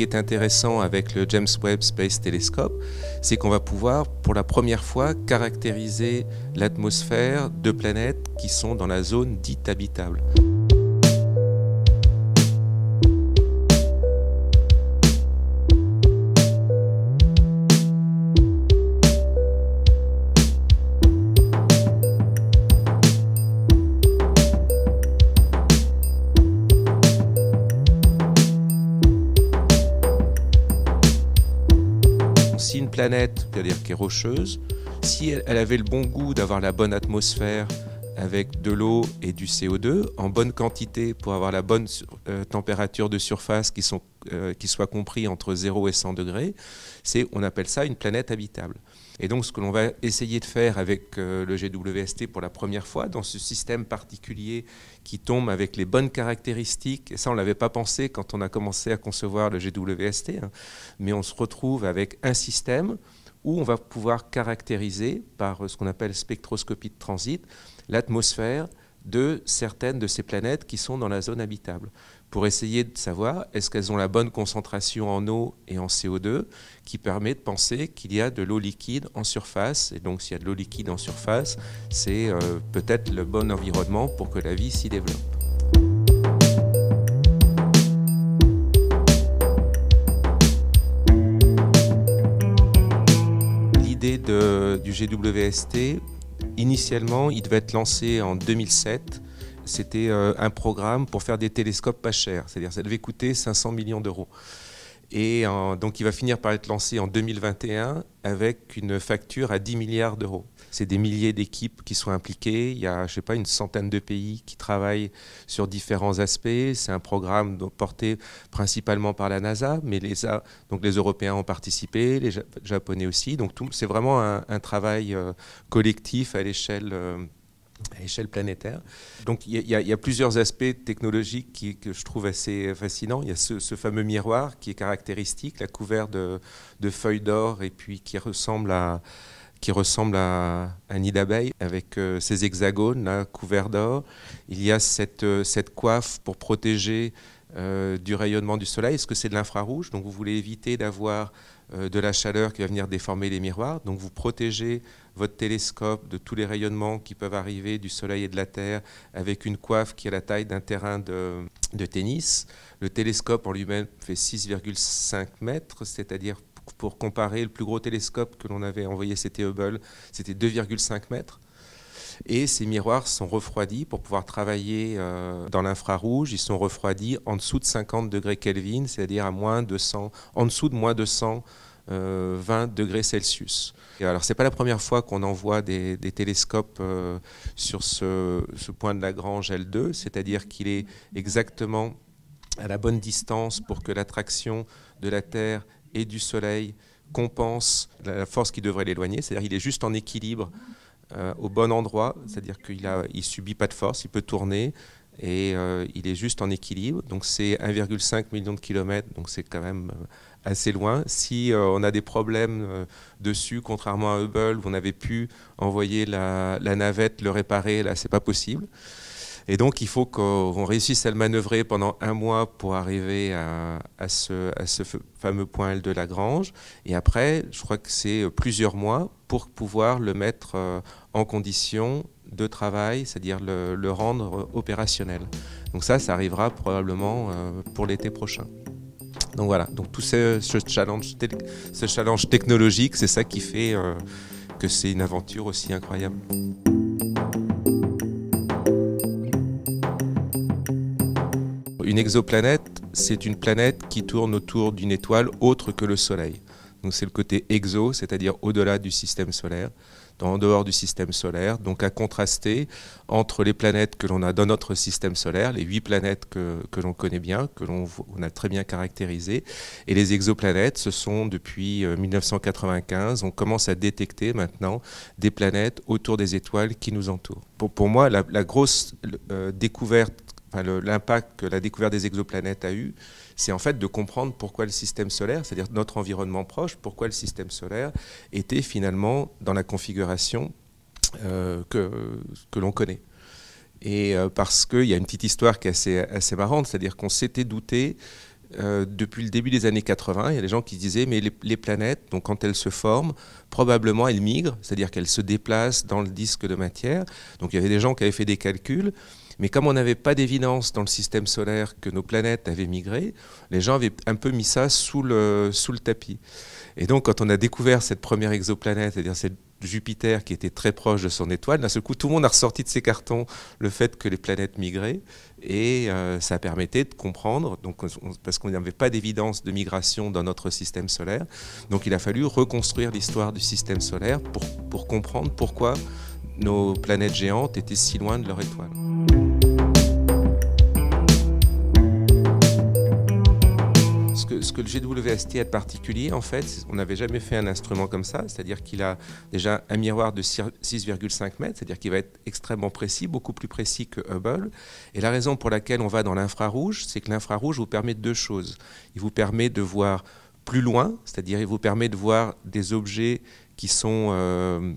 qui est intéressant avec le James Webb Space Telescope, c'est qu'on va pouvoir, pour la première fois, caractériser l'atmosphère de planètes qui sont dans la zone dite habitable. Si une planète, c'est-à-dire qui est rocheuse, si elle avait le bon goût d'avoir la bonne atmosphère avec de l'eau et du CO2 en bonne quantité pour avoir la bonne température de surface qui soit compris entre 0 et 100 degrés, on appelle ça une planète habitable. Et donc ce que l'on va essayer de faire avec le GWST pour la première fois, dans ce système particulier qui tombe avec les bonnes caractéristiques, et ça on ne l'avait pas pensé quand on a commencé à concevoir le GWST, mais on se retrouve avec un système où on va pouvoir caractériser par ce qu'on appelle spectroscopie de transit l'atmosphère de certaines de ces planètes qui sont dans la zone habitable, pour essayer de savoir est-ce qu'elles ont la bonne concentration en eau et en CO2 qui permet de penser qu'il y a de l'eau liquide en surface. Et donc s'il y a de l'eau liquide en surface, c'est peut-être le bon environnement pour que la vie s'y développe. L'idée du GWST, initialement, il devait être lancé en 2007. C'était un programme pour faire des télescopes pas chers, c'est-à-dire ça devait coûter 500 millions d'euros. Et donc il va finir par être lancé en 2021 avec une facture à 10 milliards d'euros. C'est des milliers d'équipes qui sont impliquées, il y a, je sais pas, une centaine de pays qui travaillent sur différents aspects. C'est un programme porté principalement par la NASA, mais donc les Européens ont participé, les Japonais aussi. Donc c'est vraiment un travail collectif à l'échelle planétaire. Donc il y a plusieurs aspects technologiques que je trouve assez fascinants. Il y a ce fameux miroir qui est caractéristique, là, couvert de feuilles d'or et puis qui ressemble à un nid d'abeille avec ces hexagones là, couverts d'or. Il y a cette coiffe pour protéger du rayonnement du soleil. Est-ce que c'est de l'infrarouge? Donc vous voulez éviter d'avoir de la chaleur qui va venir déformer les miroirs. Donc vous protégez votre télescope de tous les rayonnements qui peuvent arriver du soleil et de la Terre avec une coiffe qui a la taille d'un terrain de tennis. Le télescope en lui-même fait 6,5 mètres, c'est-à-dire, pour comparer, le plus gros télescope que l'on avait envoyé, c'était Hubble, c'était 2,5 mètres. Et ces miroirs sont refroidis pour pouvoir travailler dans l'infrarouge. Ils sont refroidis en dessous de 50 degrés Kelvin, c'est-à-dire en dessous de moins 220 degrés Celsius. Et alors, ce n'est pas la première fois qu'on envoie des télescopes sur ce point de Lagrange L2, c'est-à-dire qu'il est exactement à la bonne distance pour que l'attraction de la Terre et du Soleil compense la force qui devrait l'éloigner, c'est-à-dire qu'il est juste en équilibre au bon endroit, c'est-à-dire qu'il ne subit pas de force, il peut tourner et il est juste en équilibre. Donc c'est 1,5 million de kilomètres, donc c'est quand même assez loin. Si on a des problèmes dessus, contrairement à Hubble, où on avait pu envoyer la navette le réparer, là c'est pas possible. Et donc il faut qu'on réussisse à le manœuvrer pendant 1 mois pour arriver à ce fameux point L de Lagrange. Et après, je crois que c'est plusieurs mois pour pouvoir le mettre en condition de travail, c'est-à-dire le rendre opérationnel. Donc ça arrivera probablement pour l'été prochain. Donc voilà, donc tout ce challenge technologique, c'est ça qui fait que c'est une aventure aussi incroyable. Une exoplanète, c'est une planète qui tourne autour d'une étoile autre que le Soleil. Donc c'est le côté exo, c'est-à-dire au-delà du système solaire, en dehors du système solaire, donc à contraster entre les planètes que l'on a dans notre système solaire, les 8 planètes que l'on connaît bien, que l'on a très bien caractérisées, et les exoplanètes. Ce sont depuis 1995, on commence à détecter maintenant des planètes autour des étoiles qui nous entourent. Pour moi, la grosse découverte, l'impact que la découverte des exoplanètes a eu, c'est en fait de comprendre pourquoi le système solaire, c'est-à-dire notre environnement proche, pourquoi le système solaire était finalement dans la configuration que l'on connaît. Et parce qu'il y a une petite histoire qui est assez marrante, c'est-à-dire qu'on s'était douté depuis le début des années 80, il y a des gens qui disaient mais les planètes, donc quand elles se forment, probablement elles migrent, c'est-à-dire qu'elles se déplacent dans le disque de matière. Donc il y avait des gens qui avaient fait des calculs, mais comme on n'avait pas d'évidence dans le système solaire que nos planètes avaient migré, les gens avaient un peu mis ça sous le tapis. Et donc quand on a découvert cette première exoplanète, c'est-à-dire cette Jupiter qui était très proche de son étoile, d'un seul coup tout le monde a ressorti de ses cartons le fait que les planètes migraient et ça permettait de comprendre, donc, parce qu'on n'avait pas d'évidence de migration dans notre système solaire, donc il a fallu reconstruire l'histoire du système solaire pour comprendre pourquoi nos planètes géantes étaient si loin de leur étoile. Ce que le GWST a de particulier, en fait, on n'avait jamais fait un instrument comme ça, c'est-à-dire qu'il a déjà un miroir de 6,5 mètres, c'est-à-dire qu'il va être extrêmement précis, beaucoup plus précis que Hubble. Et la raison pour laquelle on va dans l'infrarouge, c'est que l'infrarouge vous permet deux choses. Il vous permet de voir plus loin, c'est-à-dire il vous permet de voir des objets qui sont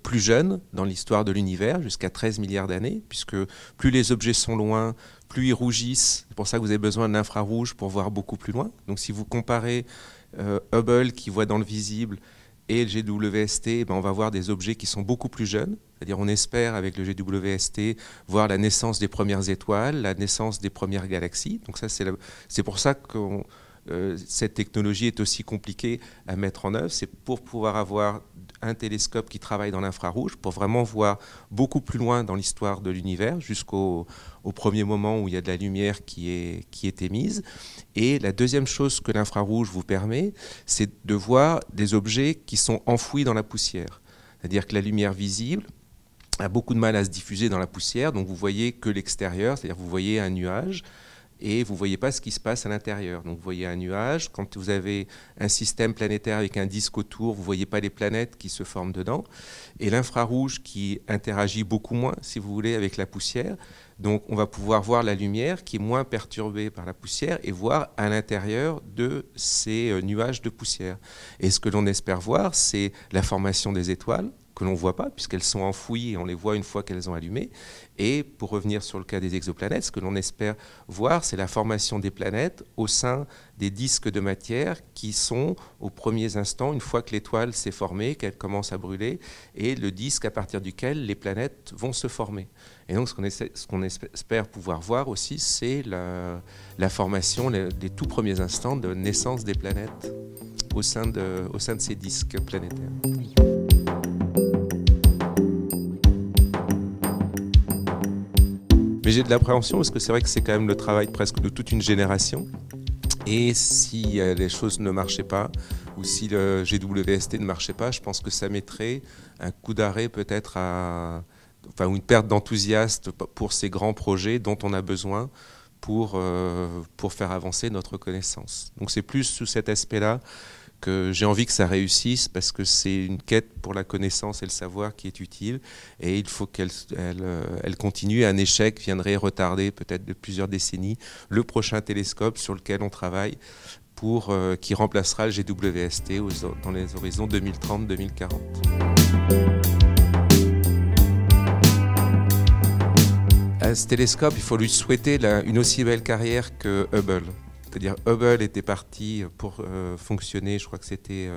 plus jeunes dans l'histoire de l'univers, jusqu'à 13 milliards d'années, puisque plus les objets sont loin, plus ils rougissent. C'est pour ça que vous avez besoin de l'infrarouge pour voir beaucoup plus loin. Donc si vous comparez Hubble qui voit dans le visible et le GWST, on va voir des objets qui sont beaucoup plus jeunes. C'est-à-dire on espère avec le GWST voir la naissance des premières étoiles, la naissance des premières galaxies. Donc ça c'est pour ça que cette technologie est aussi compliquée à mettre en œuvre. C'est pour pouvoir avoir un télescope qui travaille dans l'infrarouge pour vraiment voir beaucoup plus loin dans l'histoire de l'univers jusqu'au premier moment où il y a de la lumière qui est émise. Et la deuxième chose que l'infrarouge vous permet, c'est de voir des objets qui sont enfouis dans la poussière. C'est-à-dire que la lumière visible a beaucoup de mal à se diffuser dans la poussière, donc vous voyez que l'extérieur, c'est-à-dire vous voyez un nuage, et vous ne voyez pas ce qui se passe à l'intérieur. Donc vous voyez un nuage, quand vous avez un système planétaire avec un disque autour, vous ne voyez pas les planètes qui se forment dedans. Et l'infrarouge qui interagit beaucoup moins, si vous voulez, avec la poussière. Donc on va pouvoir voir la lumière qui est moins perturbée par la poussière et voir à l'intérieur de ces nuages de poussière. Et ce que l'on espère voir, c'est la formation des étoiles, que l'on ne voit pas, puisqu'elles sont enfouies et on les voit une fois qu'elles ont allumé. Et pour revenir sur le cas des exoplanètes, ce que l'on espère voir, c'est la formation des planètes au sein des disques de matière qui sont aux premiers instants, une fois que l'étoile s'est formée, qu'elle commence à brûler, et le disque à partir duquel les planètes vont se former. Et donc ce qu'on espère pouvoir voir aussi, c'est la formation, les tout premiers instants de naissance des planètes au sein de ces disques planétaires. Mais j'ai de l'appréhension parce que c'est vrai que c'est quand même le travail presque de toute une génération. Et si les choses ne marchaient pas, ou si le GWST ne marchait pas, je pense que ça mettrait un coup d'arrêt peut-être ou une perte d'enthousiasme pour ces grands projets dont on a besoin pour faire avancer notre connaissance. Donc c'est plus sous cet aspect-là que j'ai envie que ça réussisse, parce que c'est une quête pour la connaissance et le savoir qui est utile, et il faut qu'elle continue. Un échec viendrait retarder peut-être de plusieurs décennies le prochain télescope sur lequel on travaille qui remplacera le GWST dans les horizons 2030-2040. À ce télescope, il faut lui souhaiter une aussi belle carrière que Hubble. C'est-à-dire Hubble était parti pour fonctionner, je crois que c'était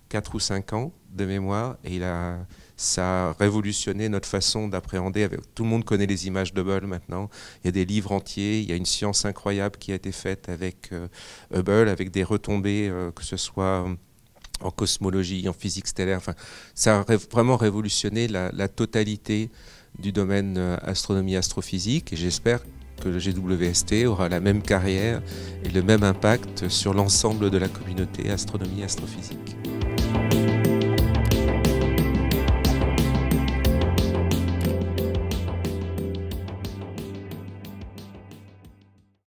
4 ou 5 ans de mémoire, et ça a révolutionné notre façon d'appréhender. Tout le monde connaît les images d'Hubble maintenant. Il y a des livres entiers, il y a une science incroyable qui a été faite avec Hubble, avec des retombées, que ce soit en cosmologie, en physique stellaire. Enfin, ça a vraiment révolutionné la totalité du domaine astronomie astrophysique, et j'espère que le GWST aura la même carrière et le même impact sur l'ensemble de la communauté astronomie astrophysique.